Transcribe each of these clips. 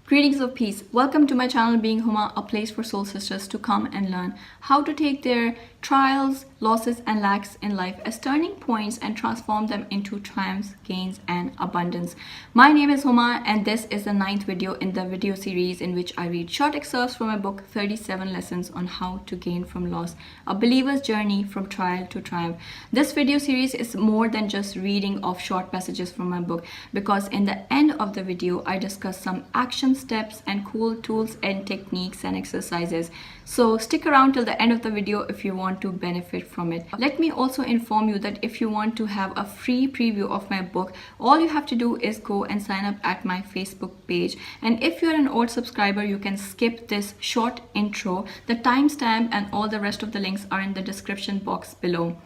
Greetings of peace. Welcome to my channel Being Huma, a place for soul sisters to come and learn how to take their trials, losses and lacks in life as turning points and transform them into triumphs, gains and abundance. My name is Huma and this is the 9th video in the video series in which I read short excerpts from my book 37 Lessons on How to Gain from Loss, a believer's journey from trial to triumph. This video series is more than just reading of short passages from my book, because in the end of the video I discuss some action steps and cool tools and techniques and exercises. So stick around till the end of the video if you want to benefit from it. Let me also inform you that if you want to have a free preview of my book, all you have to do is go and sign up at my Facebook page. And if you're an old subscriber, you can skip this short intro. The timestamp and all the rest of the links are in the description box below.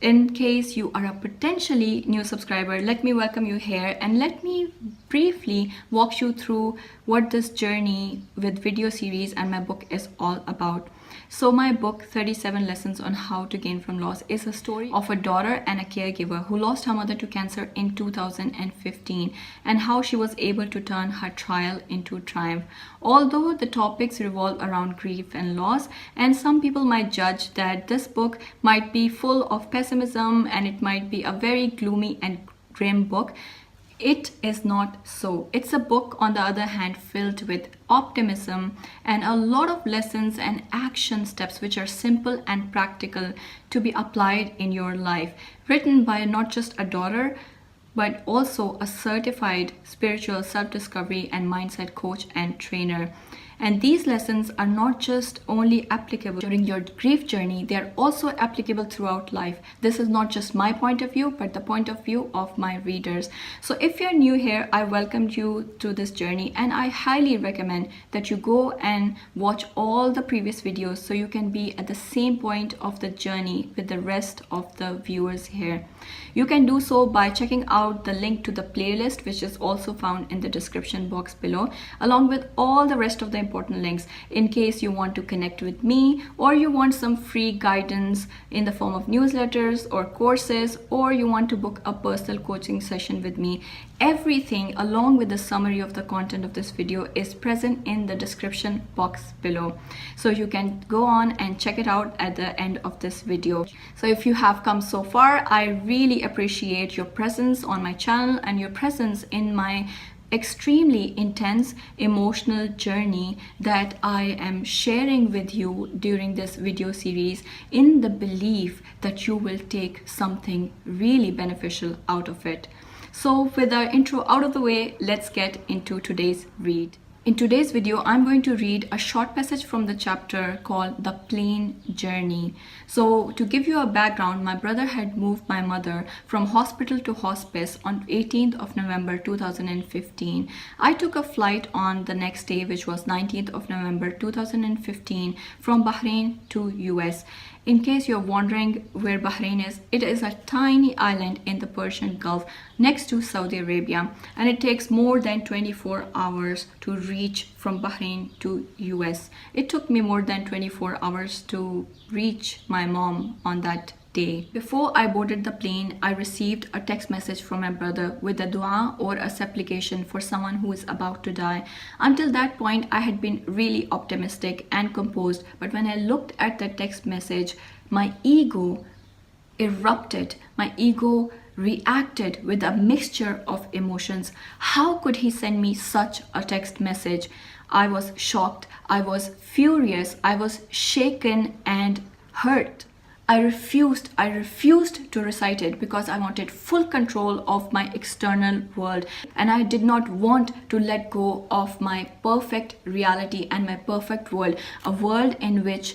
In case you are a potentially new subscriber, let me welcome you here and let me briefly walk you through what this journey with video series and my book is all about. So my book 37 Lessons on How to Gain from Loss is a story of a daughter and a caregiver who lost her mother to cancer in 2015 and how she was able to turn her trial into triumph. Although the topics revolve around grief and loss, and some people might judge that this book might be full of pessimism and it might be a very gloomy and grim book, it is not so. It's a book, on the other hand, filled with optimism and a lot of lessons and action steps which are simple and practical to be applied in your life. Written by not just a daughter, but also a certified spiritual self-discovery and mindset coach and trainer. And these lessons are not just only applicable during your grief journey, they are also applicable throughout life. This is not just my point of view, but the point of view of my readers. So if you're new here, I welcomed you to this journey and I highly recommend that you go and watch all the previous videos so you can be at the same point of the journey with the rest of the viewers here. You can do so by checking out the link to the playlist, which is also found in the description box below, along with all the rest of the important links in case you want to connect with me, or you want some free guidance in the form of newsletters or courses, or you want to book a personal coaching session with me. Everything along with the summary of the content of this video is present in the description box below. So you can go on and check it out at the end of this video. So if you have come so far, I really appreciate your presence on my channel and your presence in my extremely intense emotional journey that I am sharing with you during this video series, in the belief that you will take something really beneficial out of it. So with our intro out of the way, let's get into today's read. In today's video, I'm going to read a short passage from the chapter called The Plain Journey. So to give you a background, my brother had moved my mother from hospital to hospice on 18th of November 2015. I took a flight on the next day, which was 19th of November 2015, from Bahrain to US. In case you're wondering where Bahrain is, it is a tiny island in the Persian Gulf next to Saudi Arabia, and it takes more than 24 hours to reach from Bahrain to US. It took me more than 24 hours to reach my mom on that day. Before I boarded the plane, I received a text message from my brother with a dua or a supplication for someone who is about to die. Until that point, I had been really optimistic and composed, but when I looked at the text message, my ego erupted. My ego reacted with a mixture of emotions. How could he send me such a text message? I was shocked, I was furious, I was shaken and hurt. I refused to recite it because I wanted full control of my external world, and I did not want to let go of my perfect reality and my perfect world, a world in which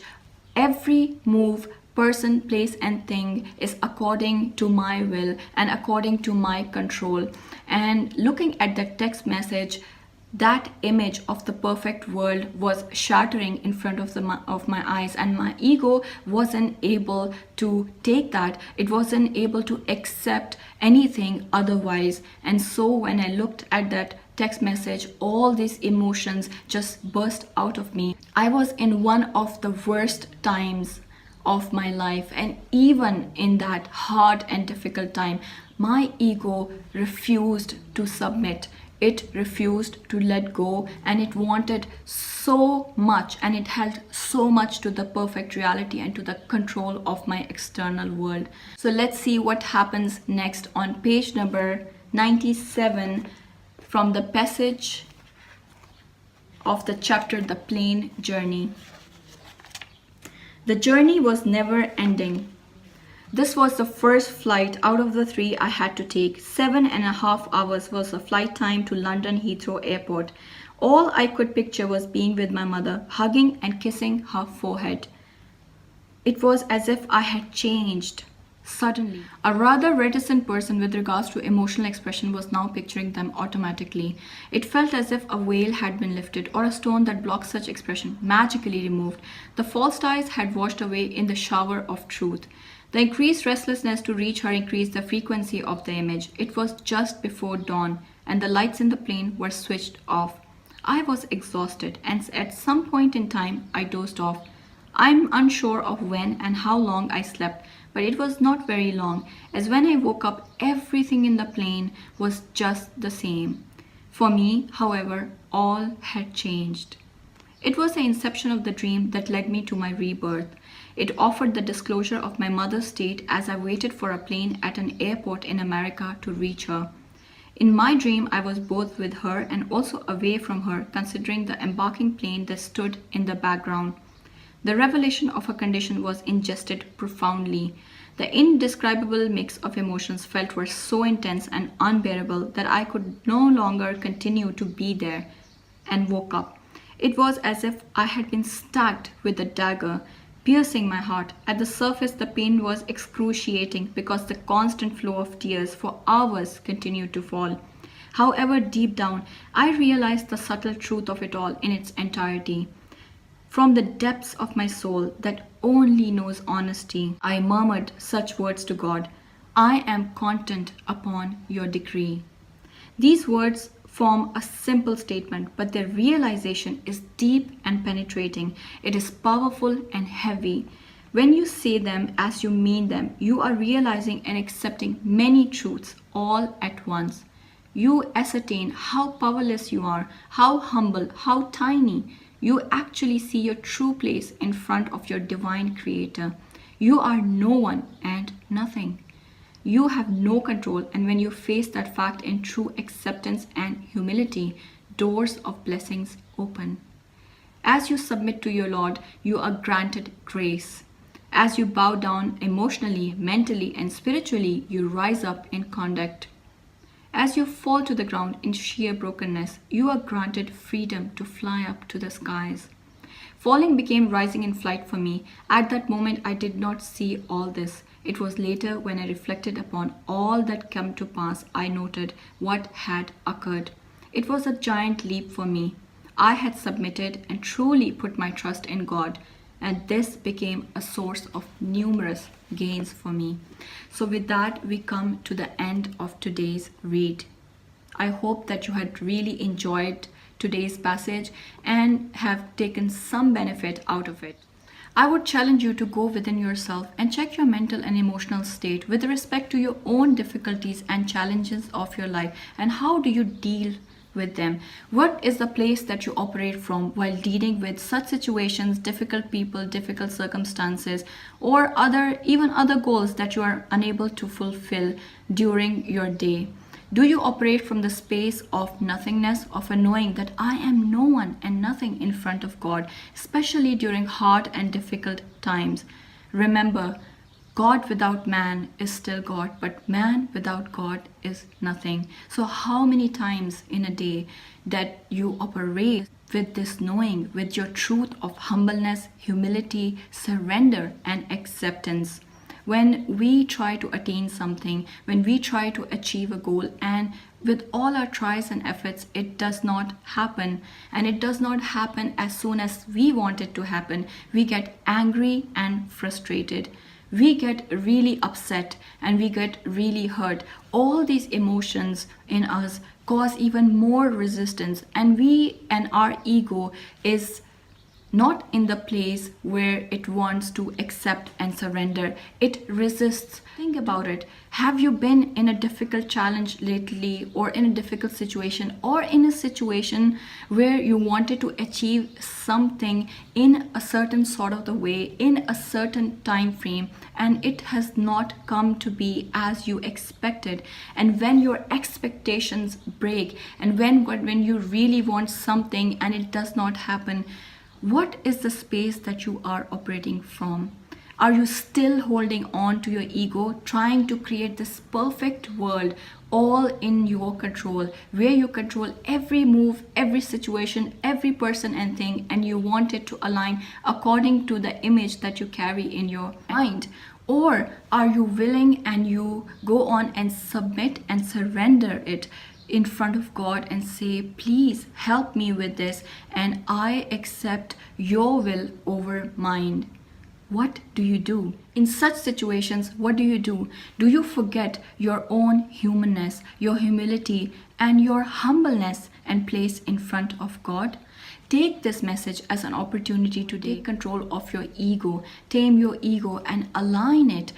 every move, person, place and thing is according to my will and according to my control. And looking at the text message, that image of the perfect world was shattering in front of my eyes, and my ego wasn't able to take that. It wasn't able to accept anything otherwise. And so when I looked at that text message, all these emotions just burst out of me. I was in one of the worst times of my life, and even in that hard and difficult time, my ego refused to submit. It refused to let go, and it wanted so much, and it held so much to the perfect reality and to the control of my external world. So let's see what happens next on page number 97 from the passage of the chapter The Plane Journey. The journey was never ending. This was the first flight out of the 3 I had to take. 7.5 hours was the flight time to London Heathrow Airport. All I could picture was being with my mother, hugging and kissing her forehead. It was as if I had changed. Suddenly, a rather reticent person with regards to emotional expression was now picturing them automatically. It felt as if a veil had been lifted, or a stone that blocked such expression magically removed. The false ties had washed away in the shower of truth. The increased restlessness to reach her increased the frequency of the image. It was just before dawn, and the lights in the plane were switched off. I was exhausted, and at some point in time, I dozed off. I'm unsure of when and how long I slept, but it was not very long, as when I woke up, everything in the plane was just the same. For me, however, all had changed. It was the inception of the dream that led me to my rebirth. It offered the disclosure of my mother's state as I waited for a plane at an airport in America to reach her. In my dream, I was both with her and also away from her, considering the embarking plane that stood in the background. The revelation of her condition was ingested profoundly. The indescribable mix of emotions felt were so intense and unbearable that I could no longer continue to be there, and woke up. It was as if I had been stabbed with a dagger, piercing my heart. At the surface, the pain was excruciating because the constant flow of tears for hours continued to fall. However, deep down, I realized the subtle truth of it all in its entirety. From the depths of my soul that only knows honesty, I murmured such words to God: I am content upon your decree. These words form a simple statement, but their realization is deep and penetrating. It is powerful and heavy. When you say them as you mean them, you are realizing and accepting many truths all at once. You ascertain how powerless you are, how humble, how tiny. You actually see your true place in front of your divine creator. You are no one and nothing. You have no control, and when you face that fact in true acceptance and humility, doors of blessings open. As you submit to your Lord, you are granted grace. As you bow down emotionally, mentally, and spiritually, you rise up in conduct. As you fall to the ground in sheer brokenness, you are granted freedom to fly up to the skies. Falling became rising in flight for me. At that moment, I did not see all this. It was later, when I reflected upon all that came to pass, I noted what had occurred. It was a giant leap for me. I had submitted and truly put my trust in God, and this became a source of numerous gains for me. So with that, we come to the end of today's read. I hope that you had really enjoyed today's passage and have taken some benefit out of it. I would challenge you to go within yourself and check your mental and emotional state with respect to your own difficulties and challenges of your life, and how do you deal with them. What is the place that you operate from while dealing with such situations, difficult people, difficult circumstances, or even other goals that you are unable to fulfill during your day? Do you operate from the space of nothingness, of a knowing that I am no one and nothing in front of God, especially during hard and difficult times? Remember, God without man is still God, but man without God is nothing. So how many times in a day that you operate with this knowing, with your truth of humbleness, humility, surrender, and acceptance? When we try to attain something, when we try to achieve a goal, and with all our tries and efforts, it does not happen, and it does not happen as soon as we want it to happen, we get angry and frustrated. We get really upset and we get really hurt. All these emotions in us cause even more resistance, and our ego is not in the place where it wants to accept and surrender. It resists. Think about it. Have you been in a difficult challenge lately, or in a difficult situation, or in a situation where you wanted to achieve something in a certain sort of the way, in a certain time frame, and it has not come to be as you expected? And when your expectations break, and when you really want something and it does not happen, what is the space that you are operating from? Are you still holding on to your ego, trying to create this perfect world all in your control, where you control every move, every situation, every person and thing, and you want it to align according to the image that you carry in your mind? Or are you willing and you go on and submit and surrender it in front of God and say, please help me with this, and I accept your will over mine? What do you do? In such situations, what do you do? Do you forget your own humanness, your humility, and your humbleness and place in front of God? Take this message as an opportunity to take control of your ego, tame your ego, and align it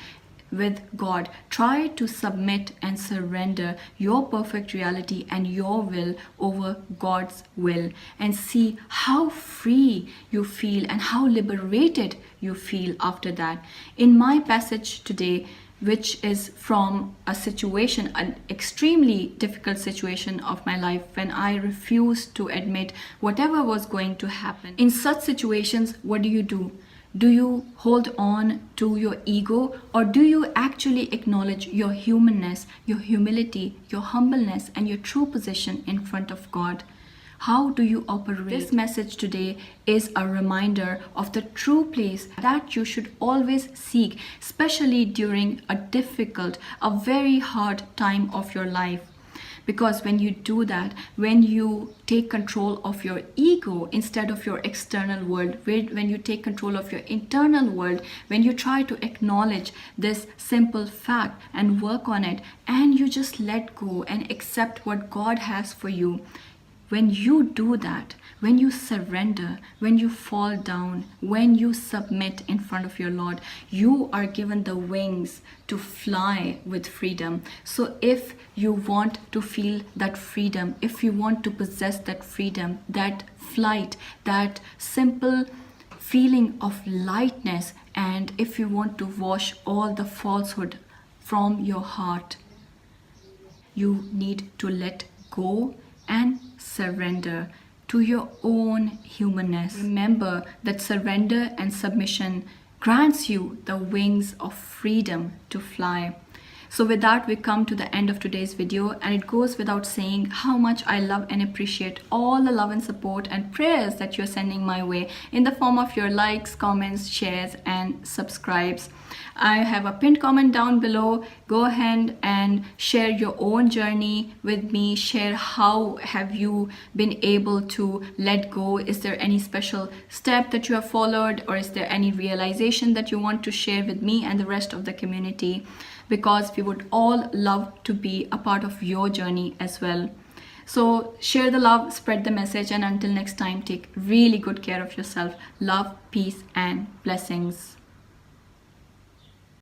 with God. Try to submit and surrender your perfect reality and your will over God's will, and see how free you feel and how liberated you feel after that. In my passage today, which is from a situation, an extremely difficult situation of my life, when I refused to admit whatever was going to happen. In such situations, what do you do? Do you hold on to your ego, or do you actually acknowledge your humanness, your humility, your humbleness, and your true position in front of God? How do you operate? This message today is a reminder of the true place that you should always seek, especially during a difficult, a very hard time of your life. Because when you do that, when you take control of your ego instead of your external world, when you take control of your internal world, when you try to acknowledge this simple fact and work on it, and you just let go and accept what God has for you, when you do that, when you surrender, when you fall down, when you submit in front of your Lord, you are given the wings to fly with freedom. So if you want to feel that freedom, if you want to possess that freedom, that flight, that simple feeling of lightness, and if you want to wash all the falsehood from your heart, you need to let go and surrender to your own humanness. Remember that surrender and submission grants you the wings of freedom to fly. So with that, we come to the end of today's video, and it goes without saying how much I love and appreciate all the love and support and prayers that you're sending my way in the form of your likes, comments, shares, and subscribes. I have a pinned comment down below. Go ahead and share your own journey with me. Share how have you been able to let go. Is there any special step that you have followed, or is there any realization that you want to share with me and the rest of the community? Because we would all love to be a part of your journey as well. So share the love, spread the message, and until next time, take really good care of yourself. Love, peace, and blessings.